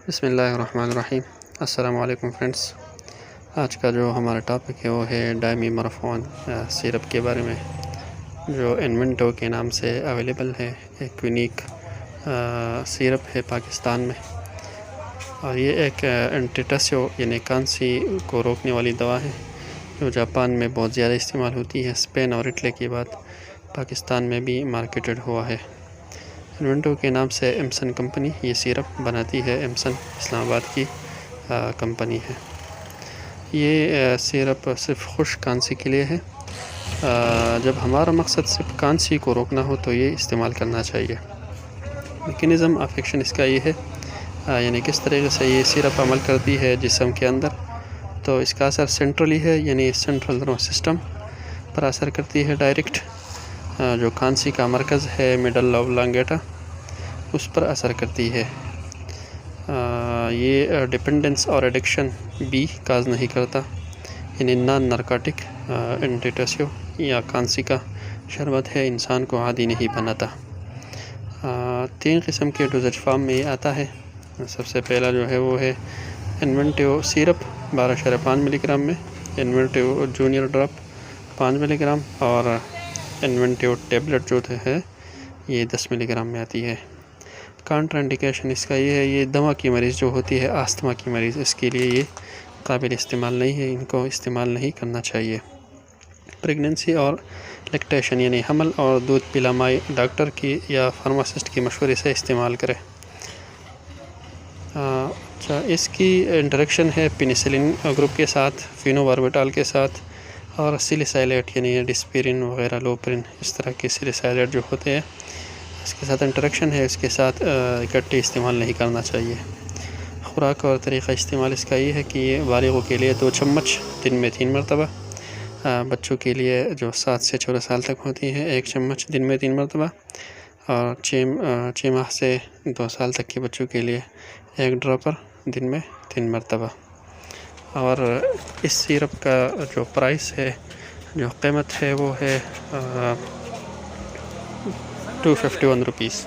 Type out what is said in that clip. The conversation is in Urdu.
بسم اللہ الرحمن الرحیم۔ السلام علیکم فرینڈس۔ آج کا جو ہمارا ٹاپک ہے وہ ہے ڈائمی مرفون سیرپ کے بارے میں، جو انوینٹو کے نام سے اویلیبل ہے۔ ایک یونیک سیرپ ہے پاکستان میں، اور یہ ایک اینٹیٹسیو یعنی کانسی کو روکنے والی دوا ہے جو جاپان میں بہت زیادہ استعمال ہوتی ہے۔ اسپین اور اٹلی کے بعد پاکستان میں بھی مارکیٹڈ ہوا ہے۔ انوینٹو کے نام سے ایمسن کمپنی یہ سیرپ بناتی ہے۔ ایمسن اسلام آباد کی کمپنی ہے۔ یہ سیرپ صرف خشک کانسی کے لیے ہے۔ جب ہمارا مقصد صرف کانسی کو روکنا ہو تو یہ استعمال کرنا چاہیے۔ میکینزم آف ایکشن اس کا یہ ہے، یعنی کس طریقے سے یہ سیرپ عمل کرتی ہے جسم کے اندر، تو اس کا اثر سینٹرلی ہے، یعنی سینٹرل نروس سسٹم پر اثر کرتی ہے ڈائریکٹ۔ جو کانسی کا مرکز ہے مڈل اوبلانگیٹا، اس پر اثر کرتی ہے۔ یہ ڈپینڈنس اور ایڈکشن بھی کاز نہیں کرتا، یعنی نان نارکوٹک اینٹیٹسیو یا کانسی کا شربت ہے، انسان کو عادی نہیں بناتا۔ 3 قسم کے ڈوزج فارم میں یہ آتا ہے۔ سب سے پہلا جو ہے وہ ہے انوینٹو سیرپ 12.5 ملی گرام میں، انوینٹو جونیئر ڈراپ 5 ملی گرام، اور انوینٹو ٹیبلٹ جو ہے یہ 10 ملی گرام میں آتی ہے۔ کانٹرا انڈیکیشن اس کا یہ ہے، یہ دما کی مریض جو ہوتی ہے، آستما کی مریض، اس کے لیے یہ قابل استعمال نہیں ہے، ان کو استعمال نہیں کرنا چاہیے۔ پریگننسی اور لیکٹیشن یعنی حمل اور دودھ پلا مائی ڈاکٹر کی یا فارماسسٹ کی مشورے سے استعمال کرے۔ اس کی انٹریکشن ہے پینیسلین گروپ کے ساتھ، فینوباربیٹال کے ساتھ، اور سیلیسائلیٹ یعنی ڈسپرین وغیرہ، لوپرین، اس طرح کے سیلیسائلیٹ جو ہوتے ہیں اس کے ساتھ انٹریکشن ہے۔ اس کے ساتھ اکٹھے استعمال نہیں کرنا چاہیے۔ خوراک اور طریقہ استعمال اس کا یہ ہے کہ یہ بالغوں کے لیے 2 چمچ دن میں 3 مرتبہ، بچوں کے لیے جو 7 سے 14 سال تک ہوتی ہیں 1 چمچ دن میں 3 مرتبہ، اور 6 ماہ سے 2 سال تک کے بچوں کے لیے 1 ڈراپر دن میں 3 مرتبہ۔ اور اس سیرپ کا جو پرائس ہے، جو قیمت ہے، وہ ہے 251 روپیز۔